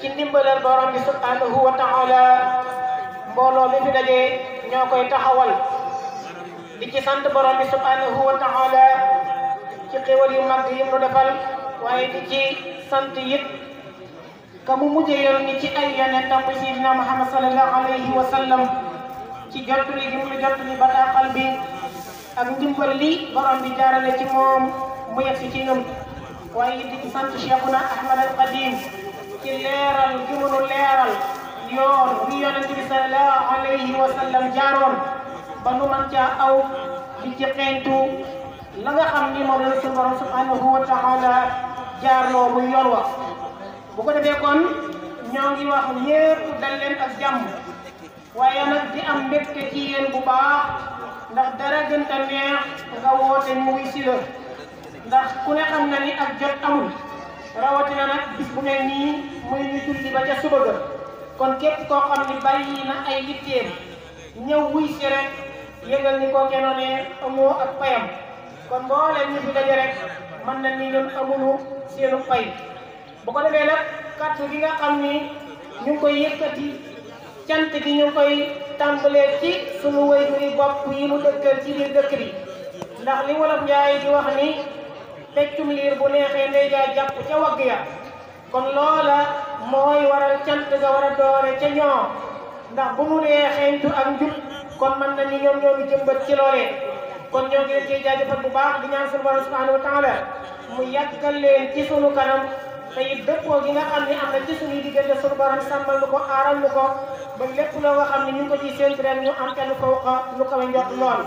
ci ndimbalal borom bi subhanahu wa ta'ala mbooloo mi fi daje ñoo koy taxawal di ci sant borom bi subhanahu wa ta'ala ci xéwal yu mag yi mu defal waaye di ci sant it ka mu mujjee yoon ni ci ay yonentam bi Seydina Muhammad sallallahu alayhi wa sallam ci jottali gi mu jottali bataaxal bi ak ndimbal li borom bi jaarale ci moom mu yegsi ci ñun waaye di ci sant Cheikhuna Ahmad al Qadim ci leeral gi mu nu leeral yoon bi yonent bi sallallahu alayhi wa sallam jaaroon ba nu man caa aw di ci xeeñtu la nga xam ni moom la suñu borom subhanahu wa ta'ala jaarloo muy yoon wa bu ko defee kon ñoo ngi wax ñépp dal leen ak jàmm waaye nag di am mbégte ci yéen bu baax ndax dara gën a neex nga woote mu wuy si la ndax ku ne xam na ni ak jot amul rawatina nag bis bu mel nii muy ñu julli ba ca suba ga kon képp koo xam ni bàyyi na ay yitteem ñëw wuy si rek yëgal ni koo kenoo ne amoo ak payam kon mbooleem ñu fi daje rek mën na ni ñun amuñu seenu pay bu ko defee nag kàddu gi nga xam ni ñu ngi koy yëkkati cant gi ñu koy tàmbalee ci sunu waajuri bopp yi mu dëkkal ci biir dëkk bi ndax li wolof Njaay di wax ni peccum liir bu neexee ndey jaa jàpp ca wagg ya kon loola mooy waral cant ga war a doore ca ñoom ndax bu mu dee xeeñtu ak njub kon mën na ni ñoom ñoomi jëmbat ci loolee kon ñoo ngi leen ciy jaajëfal bu baax di ñaan sunu borom subhanahu wa ta'ala mu yàggal leen ci sunu kanam te it dëppoo gi nga xam ne am na ci suñuy diggante sunu borom sàmmal nu ko aaral nu ko ba lépp loo nga xam ne ñu ngi ko ciy séntu ren ñu am kenn fawqa lu kawe njort lool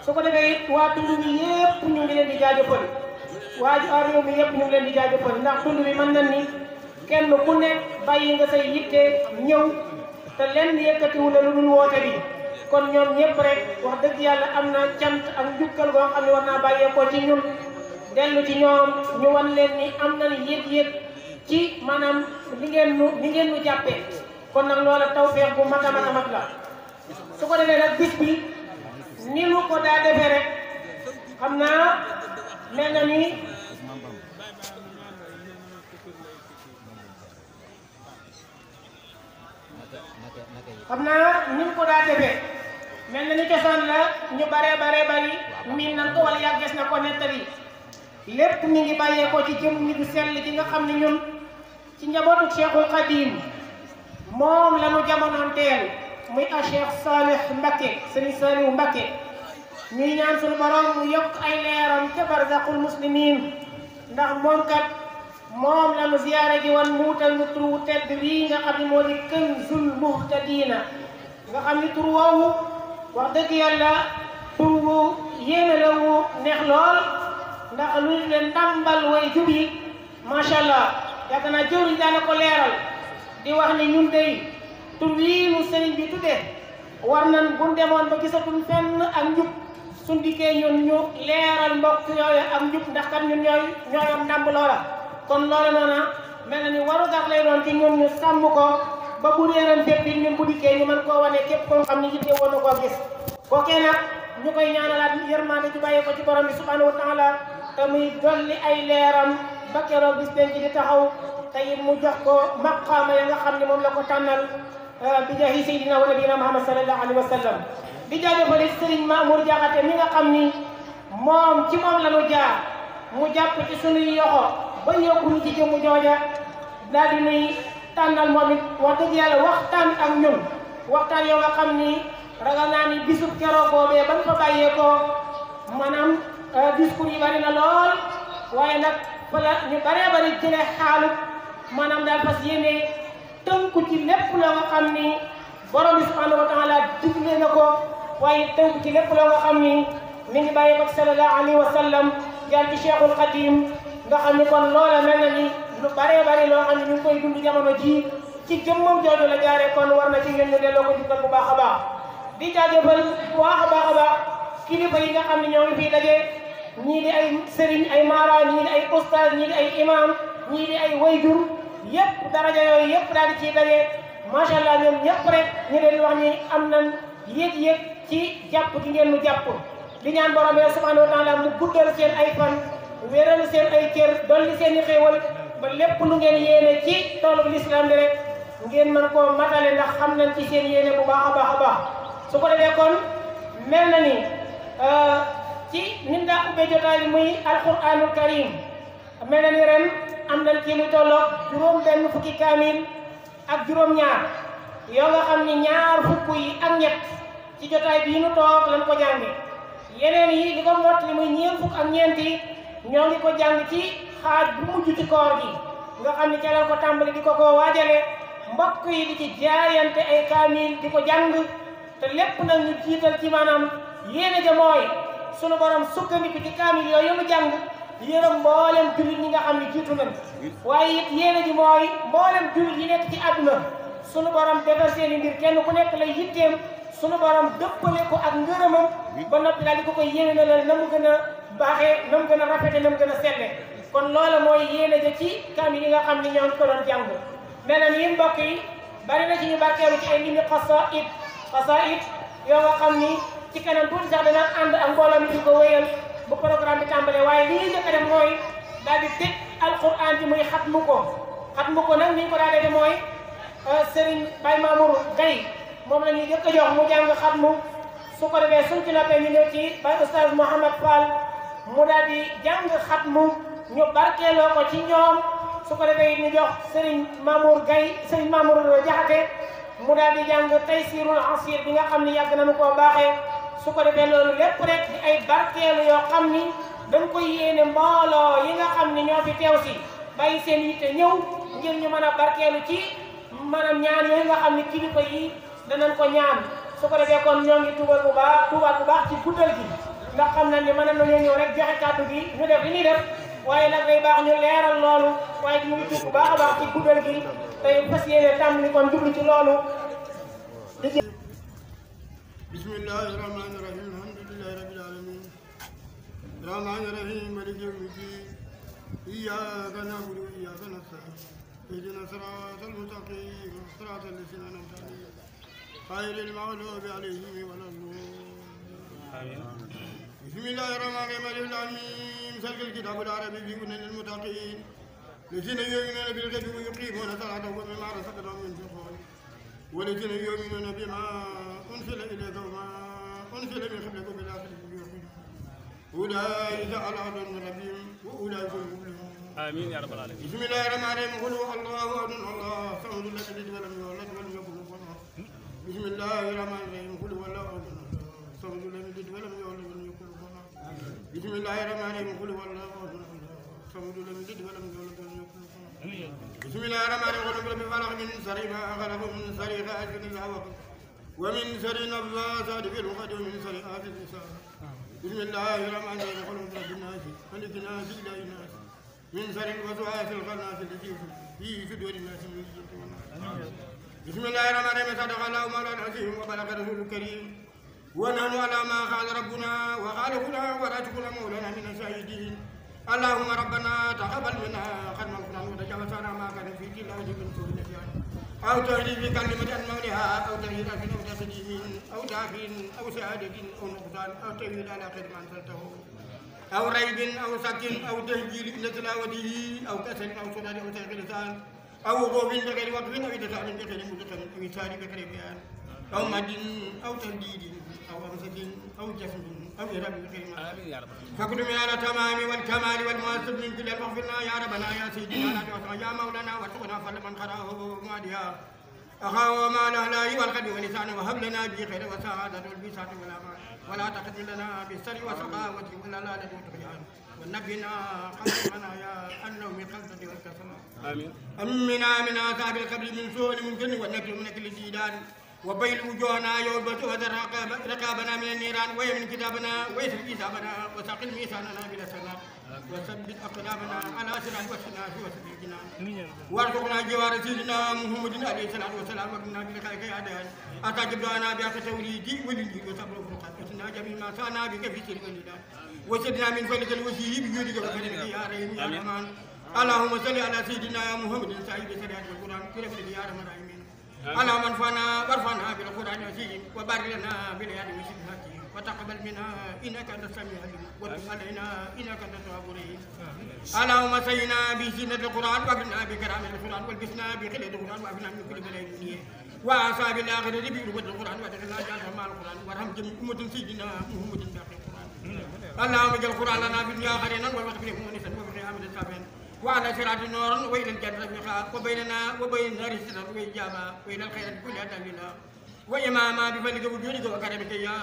su ko defee it waa tund bi yépp ñu ngi leen di jaajëfal waa réew mi yépp ñu ngi leen di jaajëfal ndax tund bi mën na ni kenn ku nekk bàyyi nga say yitte ñëw te lenn yëkkatiwu la lu dul woote bi kon ñoom ñëpp rek wax dëgg yàlla am na cant ak njukkal goo xam ne war naa bàyyeekoo ci ñun dellu ci ñoom ñu wan leen ni am nañ yëg-yëg ci maanaam li ngeen nu jàppee kon nag loola tawfeex bu mag a mag la su ko defee nag bis bi ni mu ko daa defee rek xam naa mel na ni ni mu ko daa defee mel na ni cosaan la ñu bare bari miin nan ko wala yàggees na ko nettali lépp mi ngi bàyyeekoo ci jëm ñi du sell ji nga xam ne ñun ci njabootu Cheikhul Khadim moom la ñu jamonoon teel muy a Cheikh Salih Mbacké Serigne Saliou Mbacké ñuy ñaan suñu borom mu yokk ay leeram ca barzaqul muslimin ndax moom kat moom la ñu ziyaare ji wan muutal nu tur wu tedd bii nga xam ne moo di Kanzul Muhtadina nga xam ni tur woowu wax dëgg yàlla tur wu yéeme la wu neex lool ndax lu leen ndàmbal way jub yi macha allah yaakaar naa jëwriñ daana ko leeral di wax ni ñun dey tur wii nu sëriñ bi tuddee war nan bu demoon ba gisatul fenn ak njub suñ dikkee ñun ñu leeral mbokk yooyu ak njub ndax kat ñun ñoo yor ndàmb loola kon loola noona mel na ni waru gar lay doon ci ñun ñu sàmm ko ba bu réeran fépp it ñun bu dikkee ñu mën koo wane képp koo xam ni yitte woon na koo gis kookee nag ñu koy ñaanalaat yërmande ci bàyyee ko ci borom bi subhanahu wa ta'ala te muy dolli ay leeram ba keroog bis denc di taxaw te it mu jox ko maqaama ya nga xam ne moom la ko tànnal bi jaahi sayyidina wa nabiyina Muhammad sallallahu alayhi wa sallam di jaajëfal Serigne Mamour Diakhaté mi nga xam ni moom ci moom la ñu jaar mu jàpp ci sunuy yoxo ba yóbbu ñu ci jëmm jooja daal di nuy tànnal moom it wax dëgg yàlla waxtaan ak ñun waxtaan yoo nga xam ni ragal naa ni bisub keroog boobee ba nga fa bàyyeekoo maanaam discours yi bari na lool waaye nag fala ñu bari jëlee xaalu maanaam daal fas yéene tënku ci lépp loo nga xam ni borom bi subhanahu wa ta'ala digle na ko waaye tënku ci lépp loo nga xam ni mi ngi bàyyi ko sallallahu alayhi wa sallam jaar ci Cheikhul Khadim nga xam ni kon loola mel na ni lu bari loo xam ne ñu ngi koy dund jamono ji ci jëmmam jooju la jaaree kon war na ci ngeen ñu delloo ko jukkal bu baax a baax di jaajëfal bu baax a baax kilifa yi nga xam ne ñoo ngi fii daje ñii di ay sëriñ ay maara ñii di ay ustaas ñii di ay imam ñii di ay wayjur yépp daraja yooyu yépp daal di ciy daje macha allah ñoom ñëpp rek ñu leen wax ni am nañ yëg-yëg ci jàpp gi ngeen mu jàpp di ñaan borom bi subhanahu wa ta'ala mu guddal seen ay fan wéral seen ay cër dolli seen i xéewal ba lépp lu ngeen yéene ci toolu l'islam bi rek ngeen mën koo matale ndax xam nañ ci seen yéene bu baax a baax su ko defee kon mel na ni ci nin daa ubbee jotaay bi muy alquranul karim mel na ni ren am nañ ci lu tolloog juróom benn fukki kaamil ak juróom-ñaar yoo nga xam ni ñaar fukk yi ak ñett ci jotaay bii nu toog lañ ko jànge yeneen yi li ko mott li muy ñeent fukk ak ñeenti ñoo ngi ko jàng ci xaaj bu mujj ci koor gi nga xam ni ca lañ ko tàmbali di ko waajale mbokk yi di ci jaayante ay kaamil di ko jàng te lépp nag ñu jiital ci maanaam yéene ja mooy sunu borom sukkandiku ci kaamil yooyu nu jàng yërëm mboolem jullit ñi nga xam ne jiitu nañ waaye it yéene ji mooy mboolem jullit yi nekk ci àdduna sunu borom defar seeni mbir kenn ku nekk lay yitteem sunu borom dëppale ko ak ngërëmam ba noppi daal di ko koy yéene la na mu gën a baaxee na mu gën a rafete na mu gën a selle kon loola mooy yéene ja ci kaamil yi nga xam ne ñoo ngi ko doon jàng mel na ni mbokk yi bari na ci ñu barkeelu ci ay limi xasaid yoo nga xam ni ci kanam tuuti sax dana ànd ak mbooloo mi di ko wéyal bu programme bi tàmbalee waaye li ñuy njëkk a def mooy daal di tëj alquran ji muy xatmu ko nag ni ñu ko daal di mooy Serigne Baye Mamour Gaye moom la ñuy njëkk a jox mu jàng xatmu su ko defee suñ ci noppee ñu ñëw ci Baye Oustaz Mouhamad Fall mu daal di jàng xatmu ñu barkeeloo ko ci ñoom su ko defee ñu jox Serigne Mamour Gaye Serigne Mamour Jaxate mu daal di jàng Taysirul Asir bi nga xam ni yàgg nañu koo baaxee su ko defee loolu lépp rek di ay barkeelu yoo xam ni dañ koy yéene mbooloo yi nga xam ni ñoo fi teew si bàyyi seen yitte ñëw ngir ñu mën a barkeelu ci maanaam ñaan yooyu nga xam ni kilifa yi danañ ko ñaan su ko defee kon ñoo ngi tuubaat bu baax ci guddal gi ndax xam nañ ni mën nañoo ñëw rek joxe kàddu gi ñu def li ñuy def waaye nag day baax ñu leeral loolu waaye ñu ngi tuub bu baax a baax ci guddal gi tey fas yéene tàmbali kon jublu ci loolu. bismillahi rahmani rahim alhamdulillahi rabbil alamin rahmani rahim maliki yawmi ddin iyyaka na'budu wa iyyaka nasta'in ihdina siratal mustaqim siratal ladzina an'amta alayhim ghayril maghdubi alayhim waladdallin bismillahir rahmanir rahim alif lam mim zalikal kitabul arabi hudan lil muttaqin الذين يؤمنون بالغيب ويقيمون الصلاة ومما رزقناهم ينفقون والذين يؤمنون بما أنزل إليك وما أنزل من قبلك وبالآخرة هم يوقنون أولئك على هدى من ربهم وأولئك هم المفلحون آمين يا رب العالمين بسم الله الرحمن الرحيم قل هو الله أحد الله الصمد لم يلد ولم يولد ولم يكن له كفوا أحد بسم الله الرحمن الرحيم قل هو الله أحد الله الصمد لم يلد ولم يولد ولم يكن له كفوا أحد بسم الله الرحمن الرحيم قل هو الله أحد الله الصمد لم يلد ولم يولد ولم يكن له كفوا أحد بسم الله الرحمن الرحيم قل بفلق من شر ما خلق من شر غاسق إذا وقب ومن شر النفاثات في العقد ومن شر حاسد إذا حسد بسم الله الرحمن الرحيم قل رب الناس ملك الناس إله الناس من شر الوسواس الخناس الذي في صدور الناس من الجن والناس بسم الله الرحمن الرحيم صدق الله مولانا العظيم وبلغ رسول الكريم ونحن على ما قال ربنا وخالقنا ورازقنا مولانا من الشاهدين اللهم ربنا تقبل منا ختم القرآن وتجاوز عنا ما كان في تلاوة من سوء النسيان أو تهدي في كلمة عن مولها أو تهديد في أو تقديم أو داخل أو سعادة أو نقصان أو تهديد على خير ما أنزلته أو ريب أو شك أو تهجير إلى تلاوته أو كسل أو سناد أو تغيير لسان أو وقوف بغير وقف أو إدخال بغير مدخل أو إسهال بغير بيان أو مد أو تهديد أو أمسك أو جسم أو إرادة بغير ما فاكتب على التمام والكمال والمؤسس من كل المغفرنا يا ربنا يا سيدنا يا مولانا وارزقنا فضل من قرأه مادها أخاه ما الأهلاء والقلب واللسان وهب لنا به خير وسعادة والبساط والأمان ولا تقدم لنا بالسر وسخاوة ولا لا والطغيان ونجنا قلبنا يا أنه من خلفة والكسل آمين أمنا من عذاب القبر من سوء الممكن والنكر من كل جيدان وبيل وجوهنا يوبت وذر رقابنا من النيران ويمن كتابنا ويسر كتابنا وسقل ميزاننا بلا سنة وثبت أقدامنا على صراط وسنا في وسط الجنان وارزقنا جوار سيدنا محمد عليه الصلاة والسلام ومنا بلقائك يا دان أتجب دعانا بأخ توليدي ولدي وصبر فرقات وسنا جميع ما سانا بك في سر والندان وسدنا من فلك الوسيء بجودك وكرمك يا رحيم يا رحمن اللهم صل على سيدنا محمد صاحب الشريعة والقرآن كرمك يا رحمن الراحمين اللهم انفعنا وارفعنا بالقران العظيم وبارك لنا بالهدي والذكر الحكيم وتقبل منا انك انت السميع العليم وتب علينا انك انت التواب الرحيم اللهم سينا بزينة القران واكرمنا بكرامه القران والبسنا بخلة القران وافنا من كل بلاء الدنيا واصحاب الاخره بروة القران وادخلنا جنة مع القران وارحم جميع امه سيدنا محمد باقي القران اللهم اجعل القران لنا في الدنيا خيرا والوقت به مونسا وفي القيامه السابقين وعلى صراط نورا والى الجنه رفيقا وبيننا وبين النار سترا واجابا والى الخير كلها دليلا واماما بفضلك وجودك وكرمك يا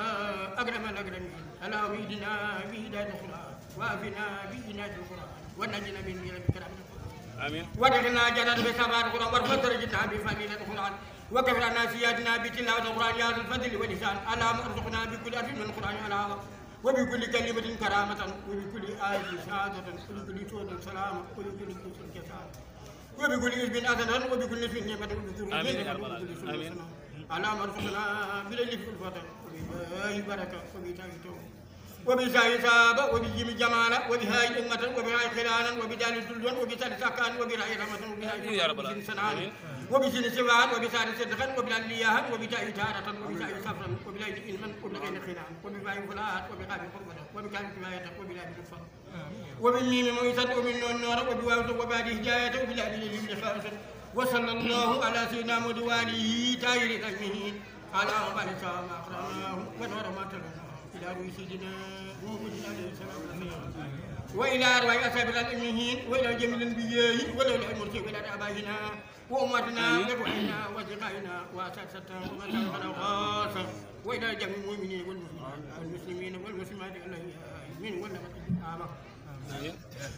اكرم الاكرمين اللهم اهدنا بهدايه القران وافنا بعنايه القران ونجنا من بكرامه القران امين ودخلنا جنات بثمار القران وارفع درجتنا بفضيله القران وكفر عنا سيئاتنا بتلاوه القران يا ذا الفضل والإحسان اللهم ارزقنا بكل حرف من القران علاوه وبكل كلمة كرامة وبكل آية شهادة وبكل صوت سلامة وبكل كسر جزاء وبكل حزب أثرا وبكل نسب نعمة وبكل وبكل سلام اللهم ارزقنا بالليل في الفتح وبهاي بركة وبتاء توبة وبساي ثابة وبجيم جمالة وبهاي أمة وبهاي خلانا وبدال الدلون وبسال سكان وبرأي رحمة وبهاي سنان وبسن سوان وبسال صدقا وبلال لياها وبتاء تارة وبساي سفرا وبلاي علما وبلغين خلان وبباي فلات وبقاب قربة وبكان كماية وبلاي بالفضل وبالميم مويسا وبالنون نور وبواوس وبعد هجاية وبلاي بالجبل خالصا وصلى الله على سيدنا مدوالي تاير الأجمهين على أقبال سلام أقراناه ونور ما تلنا إلى روي سيدنا محمد عليه الصلاة والسلام وإلى أرواح أصحاب الأمين وإلى جميع الأنبياء وإلى المرسلين وإلى آبائنا وأمتنا وإخواننا وأصدقائنا وأساتذتنا ومشايخنا خاصة وإلى جميع المؤمنين والمسلمين والمسلمات الأحياء والأموات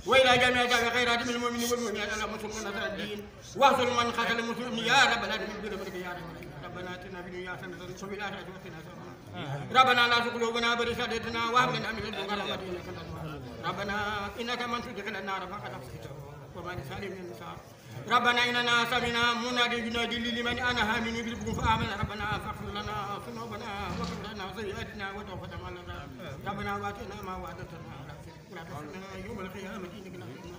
وإلى جميع خيرات من المؤمنين والمؤمنات اللهم صل على نصر الدين واحصل من قتل المسلمين يا رب العالمين برحمتك يا رب ربنا آتنا في الدنيا حسنة وفي الآخرة حسنة ربنا لا تزغ قلوبنا بعد إذ هديتنا وهب لنا من لدنك رحمة إنك أنت الوهاب ربنا إنك من تدخل النار فقد أخزيته وما للظالمين من أنصار ربنا إننا سمعنا مناديا ينادي لمن آمن بالكفر فآمنا ربنا فاغفر لنا ذنوبنا واغفر لنا سيئاتنا وتوفنا مع الأبرار ربنا وآتنا ما وعدتنا ولا تخزنا يوم القيامة إنك لا تخزنا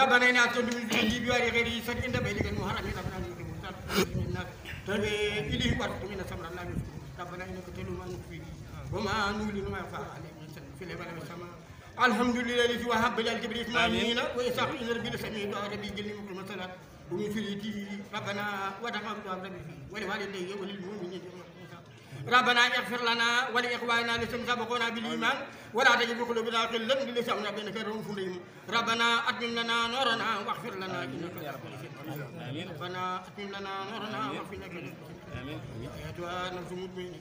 ربنا إنا أسكنت من ذريتي بواد غير ذي زرع عند بيتك المحرم ربنا ليقيموا الصلاة من الناس تهدي إليه وارزقنا من الثمرات لا يشكرون ربنا إنك تعلم ما نخفي وما نعلن وما يخفى عليك في العباد والسماء الحمد لله الذي وهب لنا الكبر إسماعيل وإسحاق إن ربي لسميع دعاء ربي جل مكرم الصلاة ومن ذريته ربنا وتقبل دعاء ربي ولوالديه وللمؤمنين ربنا اغفر لنا ولإخواننا الذين سبقونا بالإيمان ولا تجعل في قلوبنا غلا للذين آمنوا إنك رؤوف رحيم ربنا أتمم لنا نورنا واغفر لنا إنك على كل شيء قدير ربنا أتمم لنا نورنا واغفر لنا أيتها النفس المطمئنة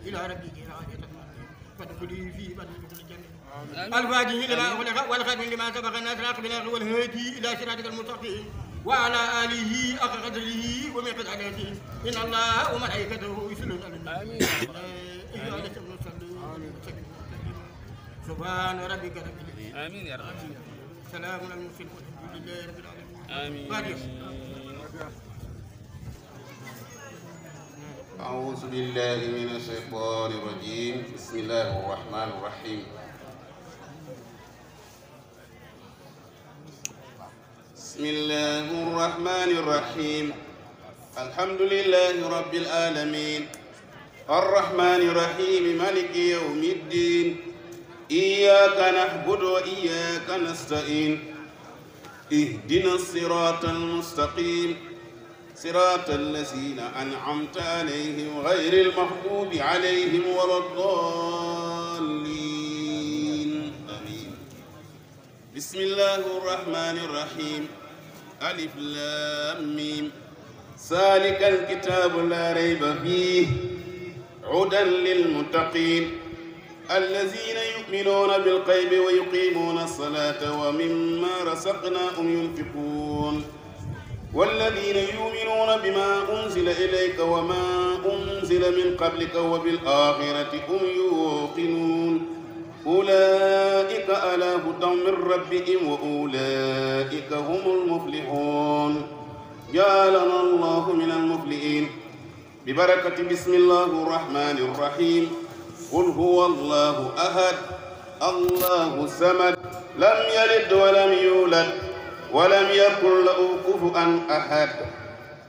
إلى ربك راضية فادخلي في بدر الجنة الفاتح لما أغلق والخاتم لما سبق الناس بالحق والهادي إلى صراطك المستقيم وعلى آله حق قدره ومقداره إن الله وملائكته يصلون على النبي أيها الذين آمنوا سبحان ربك رب العزة آمين يا رب سلام على المرسلين والحمد لله رب العالمين آمين أعوذ بالله من الشيطان الرجيم بسم الله الرحمن الرحيم بسم الله الرحمن الرحيم الحمد لله رب العالمين الرحمن الرحيم مالك يوم الدين إياك نعبد وإياك نستعين اهدنا الصراط المستقيم صراط الذين أنعمت عليهم غير المغضوب عليهم ولا الضالين آمين بسم الله الرحمن الرحيم ألف لام ميم ذلك الكتاب لا ريب فيه هدى للمتقين الذين يؤمنون بالغيب ويقيمون الصلاة ومما رزقناهم ينفقون والذين يؤمنون بما أنزل إليك وما أنزل من قبلك وبالآخرة هم يوقنون أولئك على هدى من ربهم وأولئك هم المفلحون جعلنا الله من المفلحين ببركة بسم الله الرحمن الرحيم قل هو الله أحد الله الصمد لم يلد ولم يولد ولم يكن له كفوا أحد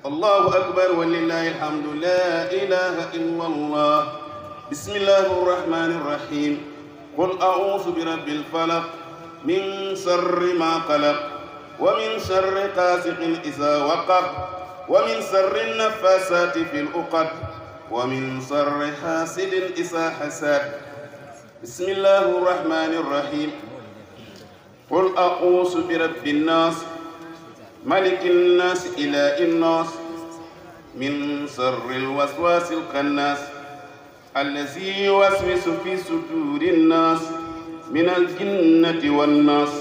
الله أكبر ولله الحمد لا إله إلا الله. بسم الله الرحمن الرحيم. قل أعوذ برب الفلق من شر ما خلق ومن شر غاسق إذا وقب ومن شر النفاثات في العقد ومن شر حاسد إذا حسد. بسم الله الرحمن الرحيم. قل أعوذ برب الناس ملك الناس إله الناس من شر الوسواس الخناس الذي يوسوس في صدور الناس من الجنة والناس.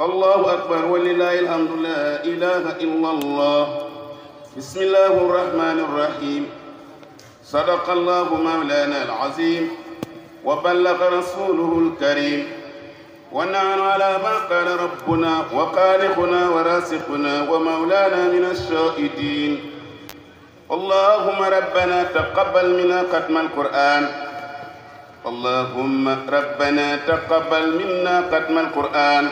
الله أكبر ولله الحمد لا إله إلا الله. بسم الله الرحمن الرحيم. صدق الله مولانا العظيم وبلغ رسوله الكريم ونحن على ما قال ربنا وخالقنا ورازقنا ومولانا من الشاهدين. اللهم ربنا تقبل منا ختم القرآن. اللهم ربنا تقبل منا ختم القرآن.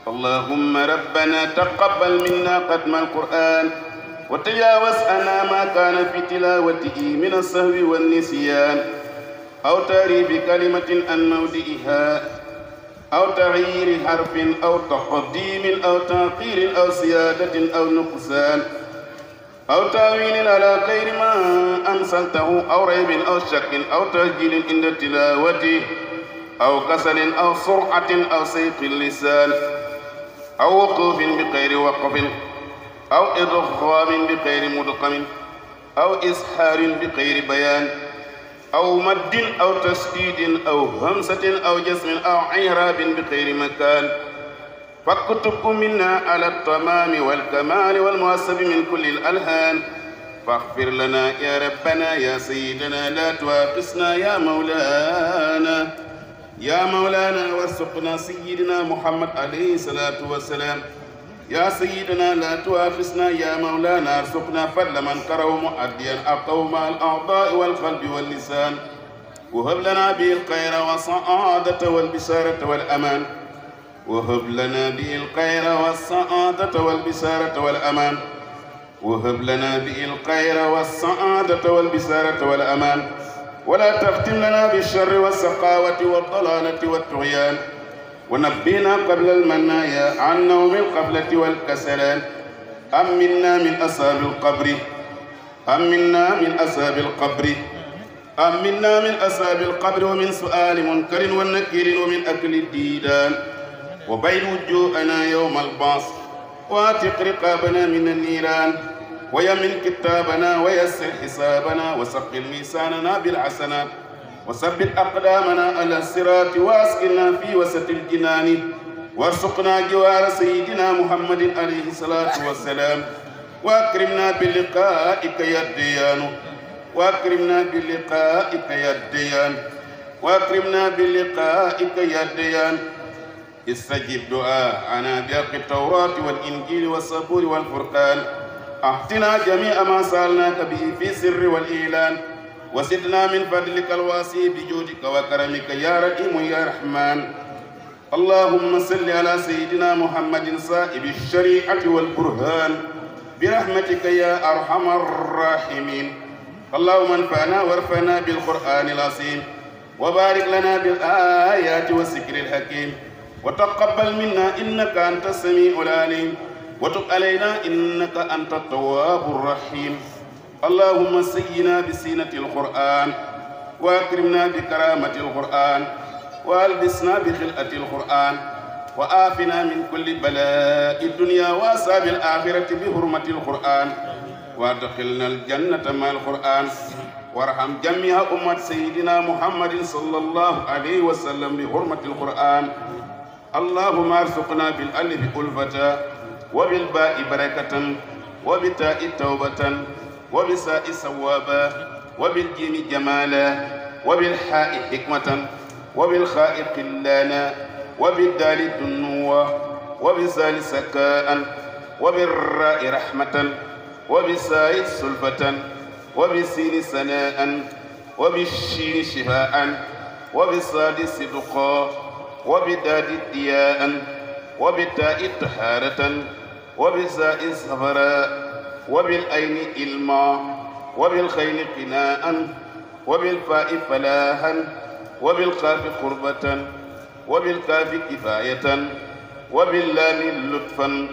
اللهم ربنا تقبل منا ختم القرآن وتجاوز عنا ما كان في تلاوته من السهو والنسيان أو تغيير كلمة عن موضعها أو تغيير حرف أو تقديم أو تأخير أو زيادة أو نقصان أو تأويل على غير ما أنزلته أو ريب أو شك أو تسجيل عند تلاوته أو كسل أو سرعة أو سيق اللسان أو وقوف بغير وقف أو إدغام بغير مدغم أو إسحار بغير بيان أو مد أو تشديد أو همسة أو جسم أو إعراب بغير مكان فاكتب منا على التمام والكمال والمؤسب من كل الألهان فاغفر لنا يا ربنا يا سيدنا لا تواقصنا يا مولانا يا مولانا وارزقنا سيدنا محمد عليه الصلاة والسلام. يا سيدنا لا تواخذنا يا مولانا ارزقنا فضل من قرأ مؤديا أقوم الأعضاء والقلب واللسان وهب لنا به الخير والسعادة والبشارة والأمان وهب لنا به الخير والسعادة والبشارة والأمان وهب لنا به الخير والسعادة والبشارة والأمان ولا تختم لنا بالشر والسقاوة والضلالة والطغيان ونبينا قبل المنايا عن نوم القبلة والكسلان. أمنا من أصحاب القبر أمنا من أصحاب القبر أمنا من أصحاب القبر ومن سؤال منكر ونكير ومن أكل الديدان وبين وجوهنا يوم البعث واتق رقابنا من النيران ويمن كتابنا ويسر حسابنا وثقل ميزاننا بالحسنات وثبت أقدامنا على الصراط واسكننا في وسط الجنان وارزقنا جوار سيدنا محمد عليه الصلاة والسلام وأكرمنا بلقائك يا الديان وأكرمنا بلقائك يا الديان وأكرمنا بلقائك يا الديان. استجب دعاءنا بحق التوراة والإنجيل والزبور والفرقان. أعطنا جميع ما سألناك به في السر والإعلان وزدنا من فضلك الواسع بجودك وكرمك يا رحيم يا رحمن. اللهم صل على سيدنا محمد صاحب الشريعة والبرهان برحمتك يا أرحم الراحمين. اللهم انفعنا وارفعنا بالقرآن العظيم وبارك لنا بالآيات والذكر الحكيم وتقبل منا إنك أنت السميع العليم وتب علينا إنك أنت التواب الرحيم. اللهم سينا بسينة القرآن وأكرمنا بكرامة القرآن وألبسنا بخلقة القرآن وآفنا من كل بلاء الدنيا وأصحاب الآخرة بحرمة القرآن وادخلنا الجنة مع القرآن وارحم جميع أمة سيدنا محمد صلى الله عليه وسلم بحرمة القرآن. اللهم ارزقنا بالألف ألفة وبالباء بركة وبالتاء توبة وبساء ثوابا وبالجيم جمالا وبالحاء حكمة وبالخاء قلانا وبالدال دنوة وبالزال سكاء وبالراء رحمة وبالساء سلفة وبالسين سناء وبالشين شفاء وبالصاد صدقا وبالداد ضياء وبالتاء طهارة وبالزاء صفراء وبالعين علما وبالخيل قناء وبالفاء فلاحا وبالقاف قربة وبالكاف كفاية وباللام لطفا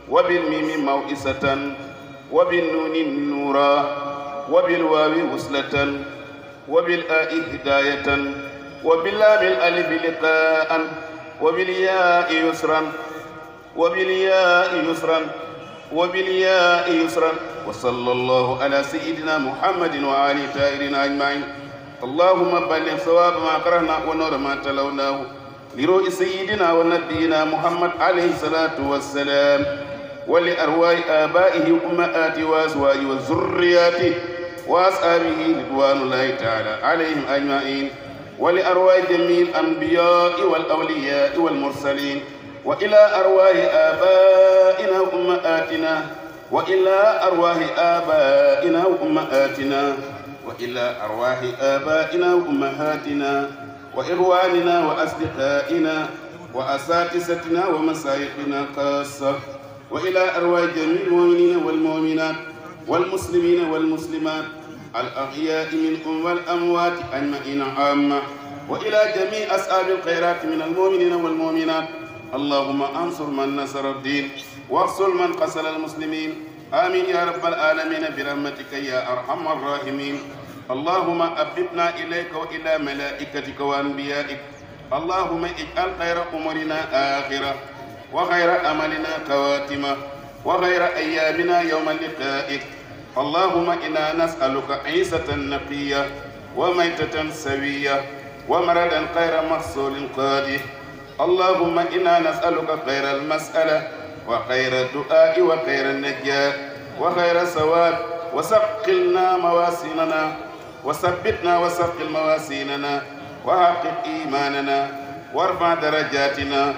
وبالميم موئسة وبالنون نورا وبالواو وصلة وبالآء هداية وباللام الألف لقاء وبالياء يسرا وبالياء يسرا وصلى الله على سيدنا محمد وآله الطاهرين أجمعين. اللهم بلغ ثواب ما قرأنا ونور ما تلوناه لروح سيدنا ونبينا محمد عليه الصلاة والسلام ولأرواح آبائه وأمهاته وأزواجه وذرياته وأصحابه رضوان الله تعالى عليهم أجمعين ولأرواح جميع الأنبياء والأولياء والمرسلين وإلى أرواح آبائنا وأمهاتنا وإلى أرواح آبائنا وأمهاتنا وإلى أرواح آبائنا وأمهاتنا وإخواننا وأصدقائنا وأساتذتنا ومشايخنا خاصة وإلى أرواح جميع المؤمنين والمؤمنات والمسلمين والمسلمات الأحياء منهم والأموات أجمعين عامة وإلى جميع أصحاب الخيرات من المؤمنين والمؤمنات. اللهم انصر من نصر الدين واخذل من قتل المسلمين. آمين يا رب العالمين برحمتك يا أرحم الراحمين. اللهم أببنا إليك وإلى ملائكتك وأنبيائك. اللهم اجعل خير أمورنا آخرة وخير أملنا خواتمة وخير أيامنا يوم لقائك. اللهم إنا نسألك عيسة نقية وميتة سوية ومرضا غير محصول قادح. اللهم إنا نسألك خير المسألة وخير الدعاء وخير النجاة وخير الثواب وثقلنا موازيننا وثبتنا وثقل موازيننا وحقق إيماننا وارفع درجاتنا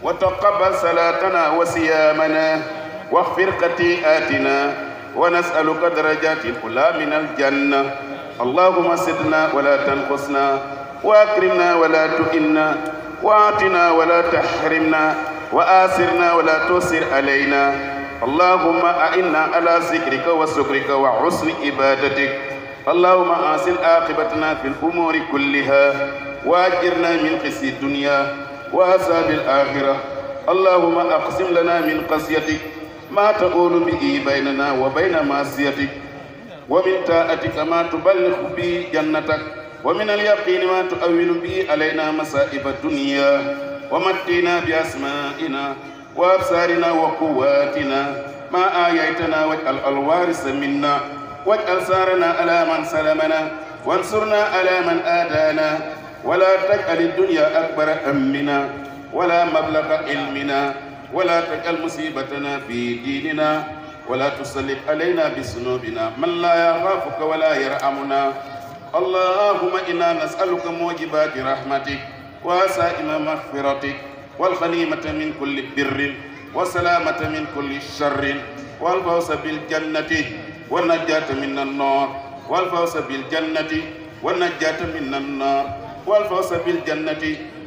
وتقبل صلاتنا وصيامنا واغفر خطيئاتنا ونسألك درجات الأولى من الجنة. اللهم زدنا ولا تنقصنا وأكرمنا ولا تهنا وآتنا ولا تحرمنا وآثرنا ولا تؤثر علينا. اللهم أعنا على ذكرك وشكرك وحسن عبادتك. اللهم أحسن عاقبتنا في الأمور كلها وأجرنا من خزي الدنيا وعذاب الآخرة. اللهم أقسم لنا من خشيتك ما تقول به بيننا وبين معصيتك ومن طاعتك ما تبلغ به جنتك ومن اليقين ما تؤول به علينا مصائب الدنيا ومتنا بأسمائنا وأبصارنا وقواتنا ما آيتنا واجعل الوارث منا واجعل ثارنا على من سلمنا وانصرنا على من آدانا ولا تجعل الدنيا أكبر همنا ولا مبلغ علمنا ولا تجعل مصيبتنا في ديننا ولا تسلط علينا بذنوبنا من لا يخافك ولا يرحمنا. اللهم إنا نسألك موجبات رحمتك وعزائم مغفرتك والغنيمة من كل بر والسلامة من كل شر والفوز بالجنة والنجاة من النار والفوز بالجنة والنجاة من النار والفوز بالجنة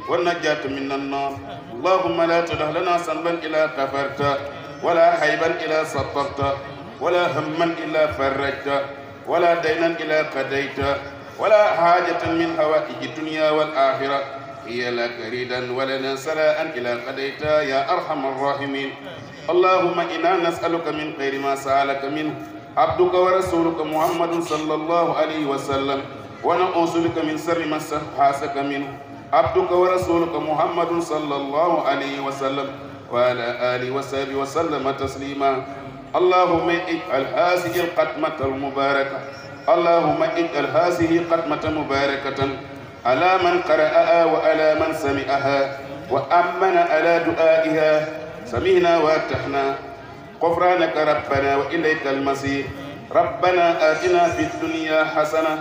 والنجاة من النار. اللهم لا تدع لنا ذنبا إلا غفرته ولا عيبا إلا سترته ولا هما إلا فرجته ولا دينا إلا قضيته ولا حاجة من حوائج الدنيا والآخرة هي لك ريدا ولنا سلاء إلى قضيتها يا أرحم الراحمين. اللهم إنا نسألك من خير ما سألك منه عبدك ورسولك محمد صلى الله عليه وسلم ونعوذ بك من شر ما استحاذك منه عبدك ورسولك محمد صلى الله عليه وسلم وعلى آله وصحبه وسلم تسليما. اللهم اجعل هذه الختمة المباركة اللهم اجعل هذه الختمة مباركة على من قرأها وعلى من سمعها وأمن على دعائها. سمعنا واتحنا غفرانك ربنا وإليك المصير. ربنا آتنا في الدنيا حسنة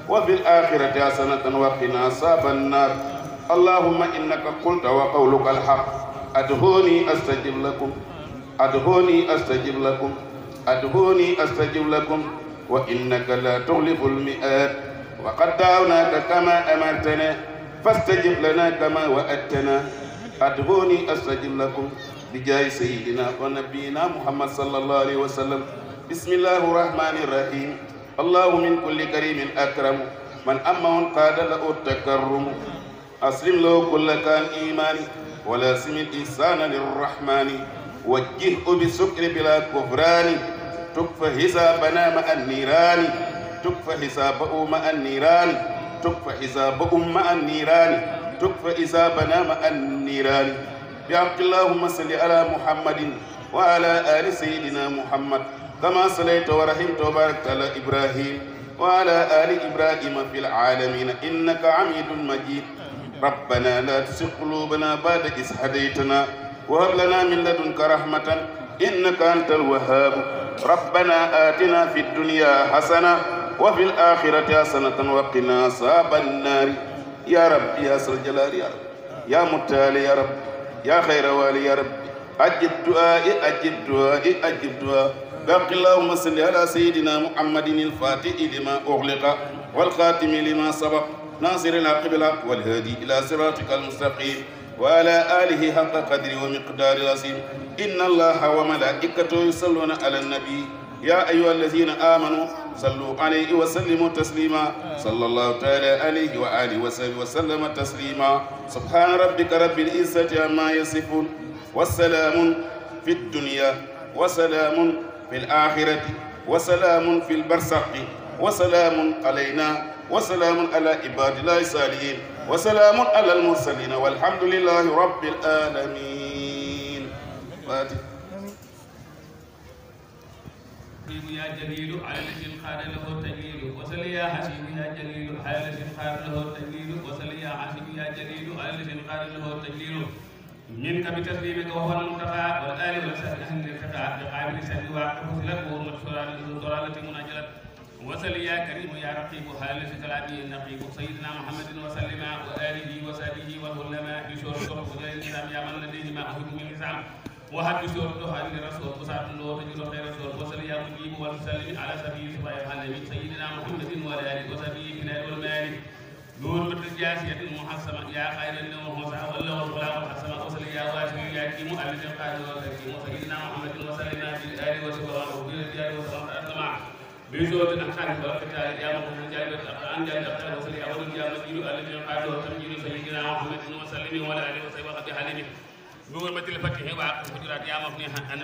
وفي الآخرة حسنة وقنا عذاب النار. اللهم إنك قلت وقولك الحق أدعوني أستجب لكم أدعوني أستجب لكم أدعوني أستجب لكم وإنك لا تخلف الميعاد وقد دعوناك كما أمرتنا فاستجب لنا كما وعدتنا. أدعوني أستجب لكم بجاه سيدنا ونبينا محمد صلى الله عليه وسلم. بسم الله الرحمن الرحيم. الله من كل كريم أكرم من أما قاد له التكرم أسلم له كل كان إيماني ولا سم الإحسان للرحمن وجهه بالسكر بلا كفران تكفى حسابنا مع النيران تكفى حسابه مع النيران تكفى حسابه مع النيران تكفى حسابنا مع النيران بحق اللهم صل على محمد وعلى آل سيدنا محمد كما صليت ورحمت وباركت على إبراهيم وعلى آل إبراهيم في العالمين إنك حميد مجيد. ربنا لا تزغ قلوبنا بعد إذ هديتنا وهب لنا من لدنك رحمة إنك أنت الوهاب. ربنا آتنا في الدنيا حسنة وفي الآخرة حسنة وقنا عذاب النار. يا رب يا ذا الجلال يا رب يا متعالي يا رب يا خير والي يا رب أجب دعائي أجب دعائي أجب دعائي. باقي اللهم صل على سيدنا محمد الفاتح لما أغلق والخاتم لما سبق ناصر الحق بالحق والهادي إلى صراطك المستقيم وعلى آله حق قدره ومقدار العظيم. إن الله وملائكته يصلون على النبي يا أيها الذين آمنوا صلوا عليه وسلموا تسليما. صلى الله تعالى عليه وآله وسلم وسلم تسليما. سبحان ربك رب العزة عما يصفون والسلام في الدنيا وسلام في الآخرة وسلام في البرزخ وسلام علينا وسلام على عباد الله الصالحين وسلام على المرسلين والحمد لله رب العالمين. يا جليل على الذي قال له التجليل وصل يا حسيب يا جليل على الذي قال له التجليل وصل يا حسيب يا جليل على الذي قال له التجليل منك بتسليمك وهو المنتقى والآل والسهل أهل الارتقاء بقابل سهل وفصلت وهرمت سرالة مناجلة. وصل يا كريم يا رقيب حال سكلاتي النقيب سيدنا محمد وسلم وآله وصحبه والعلماء بشور الصرف وجلال النظام يا من لديه ما أحب من النظام وحد بشور الدخان للرسول وسعد الله تجد خير الرسول. وصل يا مجيب والمسلم على سبيل سبايا النبي سيدنا محمد وعلى آله وصحبه بلاد والمال نور مثل جاسية محسمة يا خير النوم وسعى والله والغلام الحسنة. وصل يا واسع يا كيم الذي قال وسلم سيدنا محمد وسلم بالآل وسلم وبالرجال وسلم السماع بشروط الأحكام والقتال يا محمد جاء الأقران جاء الأقران وصل يا ولد يا مجيد الذي قال وتمجيد سيدنا محمد وسلم وعلى آله وصحبه وقد حلمه بحرمة الفتح وعقد الحجرات يا مغني عن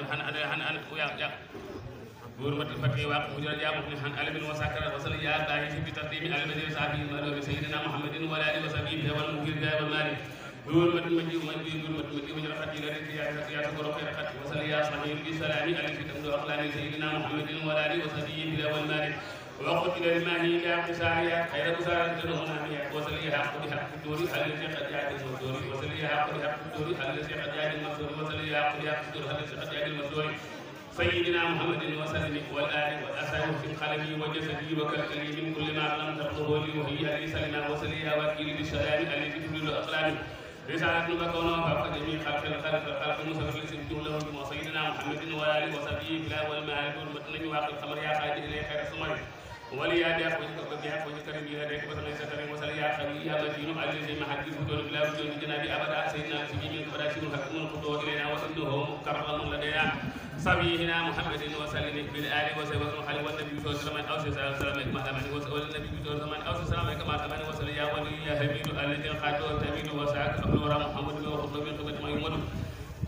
بحرمة الفتح وعقد الحجرات يا مغني عن ألم وسكر. وصل يا باهي بتقديم ألم وصحبه المألوف سيدنا محمد وعلى آله وصحبه والمغير والمالك بحرمة المجيد بحرمة المجيد وجرحت التي يا تقر خير خط. وصل يا صحيح بسلام التي تمدو أقلام سيدنا محمد وعلى آله وصحبه والمالك وقت إلى الماهي إلى قساريا خير قسارة تنهنامية. وصل يا حق بحق الدور الذي قد جاء المصدور. وصل يا حق بحق الدور الذي قد جاء المصدور. وصل يا حق بحق الدور الذي قد جاء المصدور. سيدنا محمد وسلم والآل والأساس في قلبي وجسدي وكلكلي من كل ما لم تقله لي وهي أهل سلمى. وصل يا وكيل بالسلام الذي تبلل أقلامي رسالة مكونها فوق جميع خلق الخلق المسلم سبحانه له بما سيدنا محمد وآله وصحبه بلا والمال والمتن واقع القمر يا خالد إليه خير السمر وليا داف وجهك وجهك يا ديك وسلم ستر وصل يا خليل يا متين على زي ما حد يفوتون بلا وجود جنابي أبدا سيدنا سيدنا براشد حكم الخطوة إلينا وسنده مكرم لدينا صبينا محمد وسلم بالآل وصحبه وسلم والنبي صلى الله عليه وسلم ما أمن والنبي صلى الله عليه وسلم كما أمن وصل يا ولي يا حميد الذي قاتل تميد وسعك أبلور محمد وخطب من خطبة ما يمد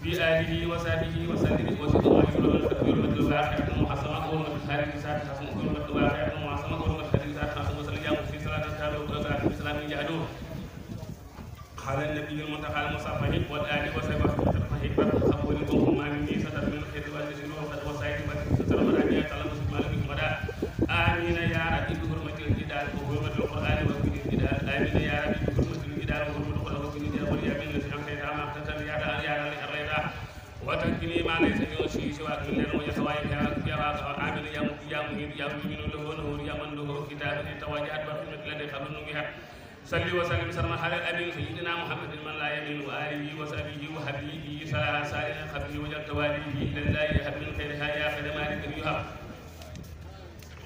بآله وصحبه وسلم وسلم وسلم التكبير مثل الواقع محصمة والمتخارج ساعة حسن والمت الواقع محصمة والمتخارج ساعة حسن وصل يا مفسي صلاة الكامل وقرأ بسلام يجهدون. قال النبي المنتقى المصافح والآل وصحبه حكمة خبركم ما مني ستر من الخير والجسر وسعيد وستر من أبيات على مسلم مالك مدى. آمين يا ربي بحرمة الجدال وحرمة القرآن وكل الجدال. آمين يا ربي بحرمة الجدال وحرمة القرآن وكل الجدال. وليأمين لسحن خير عما اختتل يا لأريدا وتكفني ما ليس يوشي سواك من لنا ويخوائك يا آمين يا مكي يا مهيد يا مؤمن له نور يا من له كتاب التواجهات بحرمة لدي خبر بها. صل وسلم سرما على الأمين سيدنا محمد من لا يمين وآله وصحبه وحبيبه صلاة سالنا خبره وجل تواليه إلى الله يهب من خيرها يا خير مالك يهب.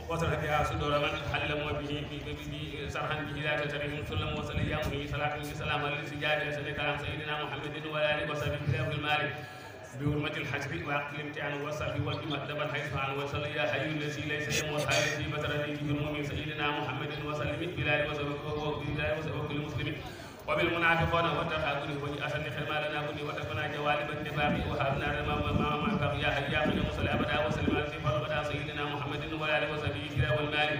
وصل بها صدور من حلم به سرحا به لا تترهم سلم وصل يامه صلاة وسلام على السجاد سيدنا محمد وآله وصحبه في المالك بحرمة الحشر وعقل الامتحان والصرف والمؤدب حيث عن وصل يا حي الذي ليس يموت الذي بترني به المؤمن سيدنا محمد وسلم بلال وسبب كل مسلم وبالمنافقون والتخاذل وجأسن خرما لنا بني وتكفنا جوالب النفاق وهبنا ما بقي يا حي يا قيوم صل ابدا وسلم على سيدنا محمد وعلى اله وصحبه والمال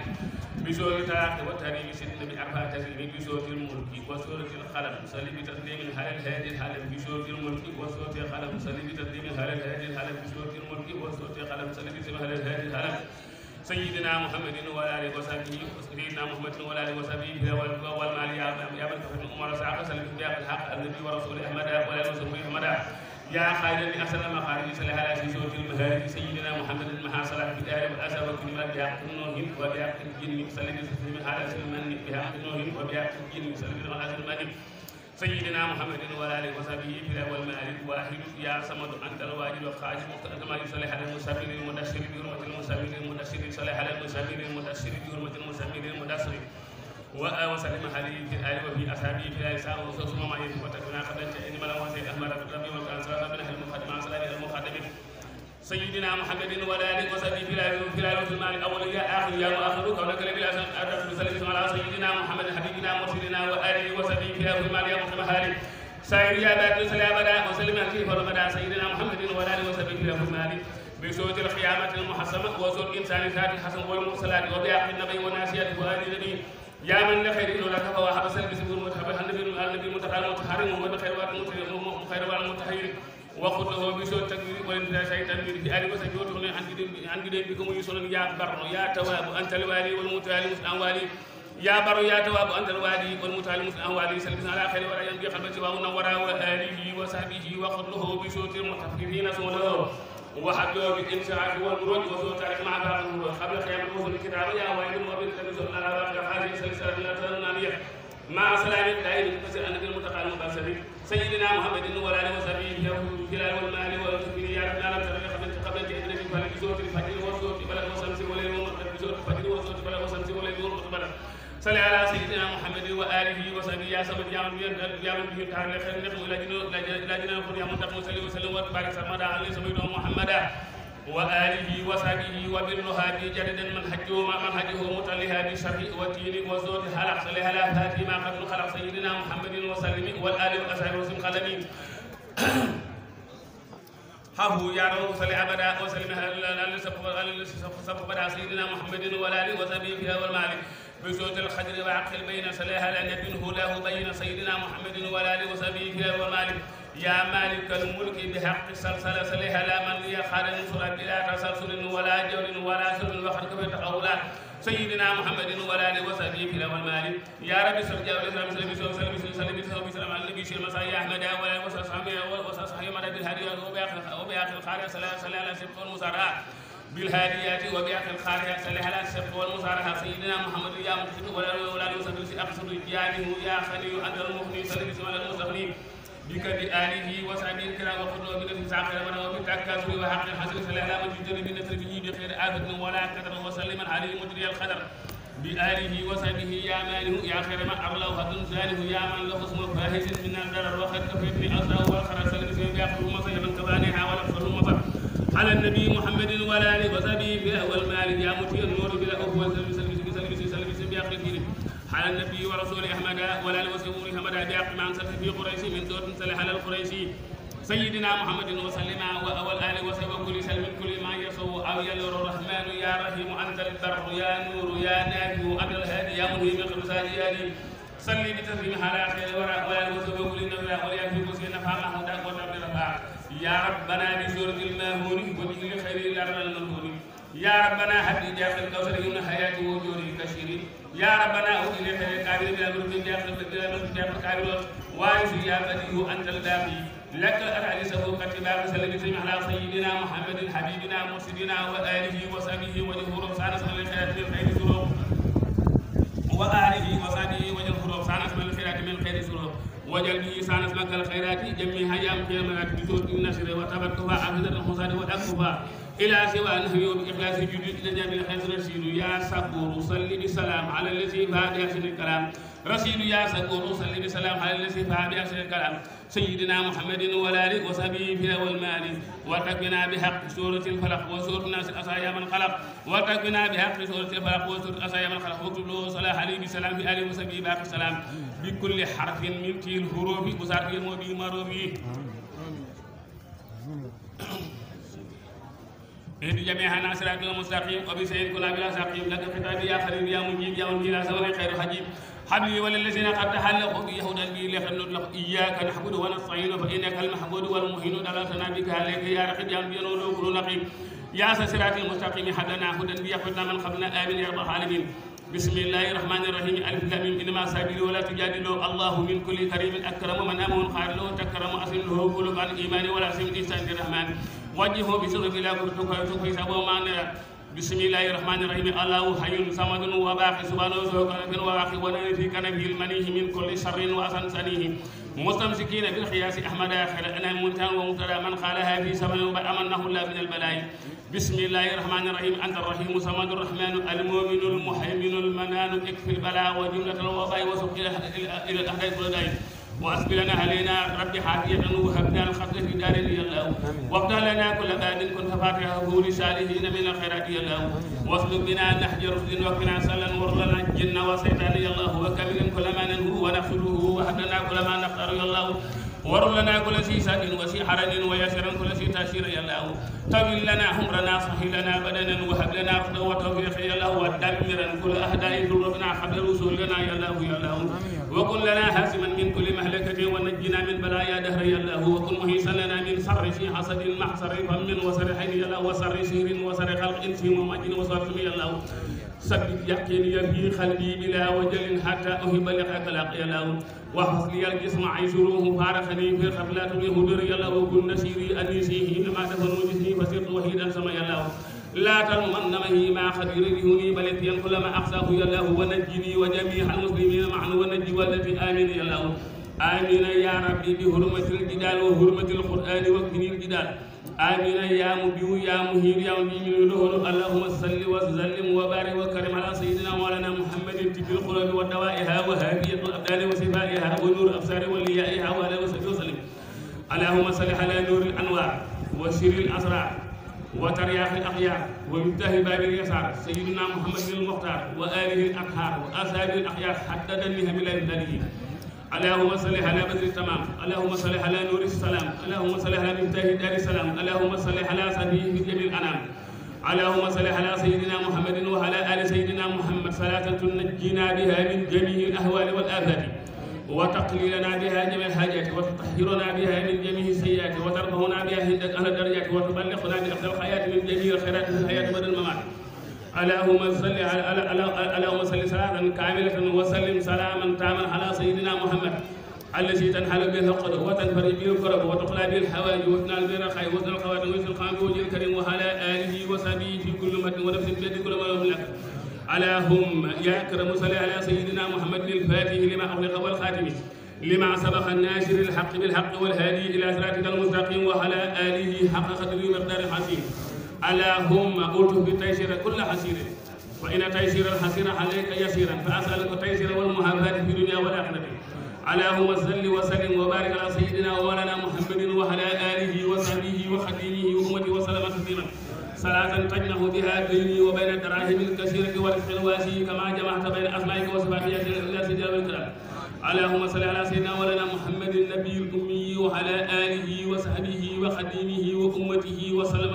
بسورة التراقي والتهريم سن بأربعة تسليم بسورة الملك وسورة القلم صلي بتسليم على الهادي الحلم بسورة الملك وسورة القلم صلي بتسليم على الهادي الحلم بسورة الملك وسورة القلم صلي بتسليم على الهادي الحلم سيدنا محمد وعلى اله وصحبه سيدنا محمد وعلى اله وصحبه والمال يا من كفر عمر ساعه سلم بها الحق النبي ورسول احمد وعلى اله وصحبه احمد يا خالد احسن المخارج صلى على سوره المهارج سيدنا محمد مع صلاه الدار والاسى وكلمات بحق النوح وبحق الجن سلم على سلمان بحق النوح وبحق الجن سلم على سلمان سيدنا محمد وعلى اله وصحبه بلا والمالك واحد يا صمد انت الواجد الخارج مقتدى كما يصلح على المسافر المدشر بحرمه المسافر المدشر صلح على المسافر المدشر بحرمه المسافر المدشر وسلم عليه في اله وفي اصحابه في لسان وصوص ما يجب وتكون قد انما لو سيد احمد ربي وكان صلاه من اهل المقدم عن صلاه المقدم سيدنا محمد وعلى اله وصحبه في اله في المال الاول يا اخر يا مؤخر كونك لبلا ادب بسلم على سيدنا محمد حبيبنا مرسلنا واله وصحبه في اله المال يا مقدم هاري سائر يا باب سلام وسلم عليه فرمدا سيدنا محمد وعلى اله وصحبه في اله المال بصوت القيامه المحسمه وصوت انسان ذات حسن والمرسلات وبياق النبي وناسيات وآل النبي يا من لخير لك فوهب سلم بسم المتحب النبي المتحرم المتحرم ومن خير والمتحير وخذه بصوت التكبير وإن شيطان في آل وسجود عن جدين بكم يسون يا بر يا تواب أنت الوالي والمتعالي مسلم والي يا بر يا تواب أنت الوالي والمتعالي مسلم والي سلم على خير ولا ينبغي قلب سواه نورا وآله وصحبه وخذه بصوت المتحفين سونه وحده بالإنشاء والبروج وصوت تاريخ مع بعض قبل قيام الرسل الكتاب يا ويل وبين تبصر على باقي هذه سلسلة لا تنامية مع سلام الدائم المتصل أن المتقى المباشر سيدنا محمد وعلى آله وصحبه الجلال والمال والكبير يا ربنا لم ترى قبل جئتنا بفعل بصوت الفجر وصوت بلد وشمس وليل ومطلب بصوت الفجر وصوت بلد وشمس وليل ومطلب صلى على سيدنا محمد وآله وصحبه يا سمد يا من به تعالى خير نحن إلى جنان يا منتقم صلى وسلم وبارك سمد على سيدنا محمد وآله وصحبه وبالرهاب جددا من حجه مطلها بالشرع والدين وزود خلق صلى على فاتي ما قبل خلق سيدنا محمد وسلم والآل والأصحاب وسلم خلمين حفو يا رب صلى أبدا وسلم على سبق بدا سيدنا محمد والآل وصحبه فيها والمالك بصوت الخدر وعقل بين صلى على نبي هداه بين سيدنا محمد والآل وصحبه فيها والمالك يا مالك الملك بحق السلسلة صلى على من يخال نصر بلا تسلسل ولا جور ولا سلم وقد كفيت قولا سيدنا محمد وعلى اله وصحبه في والمال يا رب صل على الاسلام سلم على النبي شيخ مساء احمد وعلى وصحبه مدد الهادي وباخر الخارج صلى على سبق المسارع بالهاديات وباخر الخارج صلى على سبق والمسارع سيدنا محمد يا مقصد ولا وصحبه اقصد جانه يا خلي انت المغني صلى على المستغني بك بآله وصحبه الكرام وخذوا بنفس ساقر وبالتكاثر وحق الحسن صلى الله عليه وسلم بالنصر به بخير آفة ولا قدر وسلم عليه مجري القدر بآله وصحبه يا ماله يا خير ما أرله هدن زانه يا من له اسم فاهز من الضرر وقد كفيتني أصله والخرس سلم بياخذ مصر من كبانها ولفظ المطر على النبي محمد وعلى آله وصحبه بلا والمال يا مطيع النور بلا أخوة سلم بياخذ على النبي ورسول أحمد ولا وسلم محمد بأق مع سلف في قريش من دور سلح على القريشي سيدنا محمد وسلم والآل وسلم كل سلم كل ما يسوء أو يلر الرحمن يا رحيم أنت البر يا نور يا نافع أنت الهادي يا مهي من قبسان يالي صلي بتسليم على خير الورى ولا وسلم كل نبي ولا في كسي نفع محمود وتعبد رفاع يا ربنا بسورة الماهون وبكل خير الأرض المنهون يا ربنا هدي جاف الكوثر من حياة وجوده كشير يا ربنا أودي لخير الكابر بلا مرد جاف الكابر وارث يا بديه أنت الباقي لك الأرعى سبوك اتباع سلم على سيدنا محمد حبيبنا مرشدنا وآله وصحبه وجهه سانس من الخيرات من خير سرور وآله وصحبه وجهه سانس من الخيرات من خير سرور وجل به سانس مك الخيرات جميعها يا مكرمات بصوت النشر وتبكها عبد الحسن والأكفها إلى سوى نهي وبإخلاص جدود إلى جانب الخير رشيد يا صبور صل بسلام على الذي فاء بأحسن الكلام رشيد يا صبور صل بسلام على الذي فاء بأحسن الكلام سيدنا محمد والآل وصحبه في والمال وتكفنا بحق سورة الفلق وسورة الناس الأصايا من خلق وتكفنا بحق سورة الفلق وسورة الأصايا من خلق واكتب له صلاح عليه بسلام في آله وصحبه باقي السلام بكل حرف من تلك الحروف وسارك المبي مروبي اهد جميعنا صراط المستقيم وبسير كنا بلا سقيم لك خطابي يا خليل يا مجيب يا منجي لا سوى خير حجيب حبلي وللذين قد تحلقوا بيهودا بي لخلق إياك نحمد ونستعين فإنك المحمود والمهين دلالتنا بك عليك يا رقيب يا انبياء ولو نقيب يا صراط المستقيم حدنا هدى بيقتنا من قبلنا آمين يا رب العالمين بسم الله الرحمن الرحيم ألف لام إنما سابلوا ولا تجادلوا الله من كل كريم أكرم من أمون قال له تكرم أصل له قلوب عن إيمان ولا سم إنسان الرحمن وجهه بسرعة إلى كرتك يسابوا معنا بسم الله الرحمن الرحيم الله حي صمد وباقي سبحانه وتعالى وباقي ونري في كنفه المنيه من كل شر وأسن سنيه مستمسكين بالخياس أحمد آخر أنا منتهى ومبتدا من قالها في سمن وأمنه الله من البلاء بسم الله الرحمن الرحيم أنت الرحيم صمد الرحمن المؤمن المهيمن المنان اكفي البلاء وجملة الوباء وسق إلى الأهداء كل داء وأسبلنا علينا رب حافية وهبنا الخطر في دار الله وافتح لنا كل باب كنت فاتحه لسالهين من الخيرات الله واسلك بنا نحج رشد وقنا سلا ورلنا الجن وسيطان الله وكمل كل ما ننهو ونقصده وهب لنا كل ما نختار الله ورلنا كل شيء ساد وشي حرج ويسرا كل شيء تاشير يا الله طويل لنا عمرنا صحي لنا بدنا وهب لنا رشد وتوفيق يا الله ودمرا كل أهداء ذربنا قبل رسولنا يا الله يا الله وكن لنا حاسما من كل مهلكة ونجنا من بلايا دهر يا الله وكن مهيسا لنا من شر في حسد محصر فم وسر حين يا الله وسر سير وسر خلق انس ومجن وسر يا الله ثبت يقيني في قلبي بلا وجل حتى أهب لقاك يا الله واحفظ لي الجسم عيسروه فارقني في قبلات الهدر يا الله وكن نسيري أنيسيه لما دفنوا جسمي فسرت وحيدا سما يا الله لا تلمن معي ما خدر لهني بل ينقل ما أقصاه يا الله ونجني وجميع المسلمين معا ونجي والتي آمين يا الله آمين يا ربي بحرمة الجدال وحرمة القرآن وكني الجدال آمين يا مبيو يا مهير يا مجيب له اللهم صل وسلم وبارك وكرم على سيدنا مولانا محمد طب القلوب ودوائها وهادية الأبدان وشفائها ونور الأبصار وليائها وعلى وصحبه وسلم اللهم صل على نور الأنوار وسر الأسرار وترياق الأخيار ومفتاح باب اليسار سيدنا محمد المختار وآله الأطهار وأصحابه الأخيار حتى دنها من الدليل اللهم صل على بدر التمام اللهم صل على نور السلام اللهم صل على مفتاح دار السلام اللهم صل على سبيه في جميع الأنام اللهم صل على سيدنا محمد وعلى آل سيدنا محمد صلاة تنجينا بها من جميع الأهوال والآفات وتقلي لنا بها جميع الحاجات وتطهرنا بها من جميع السيئات وترفعنا بها عندك أهل الدرجات وتبلغنا بأفضل الحياة من جميع الخيرات في الحياة بعد الممات اللهم صل صلاة كاملة وسلم سلاما تاما على سيدنا محمد الذي تنحل به العقد وتنفرج به الكرب وتقلى به الحوائج وتنال به الرخاء وتنال الخواتم ويسر الخام بوجه الكريم وعلى آله وصحبه في كل متن ونفس بيد كل ما لك اللهم يا أكرم صل على سيدنا محمد الفاتح لما أغلق والخاتم لما سبق الناشر الحق بالحق والهادي إلى صراطك المستقيم وعلى آله حق قدره ومقدار الحسين اللهم قلت بالتيسير كل حسير وإن تيسير الحسير عليك يسيرا فأسألك التيسير والمهابات في الدنيا والآخرة اللهم صل وسلم وبارك على سيدنا ومولانا محمد وعلى آله وصحبه وخديمه وأمته وسلم تسليما صلاة تجمع بها بيني وبين الدراهم الكثيرة والرزق الواسع كما جمعت بين أسمائك وصفاتك إلى سجال والكرام اللهم صل على سيدنا مولانا محمد النبي الأمي وعلى آله وصحبه وخديمه وأمته وسلم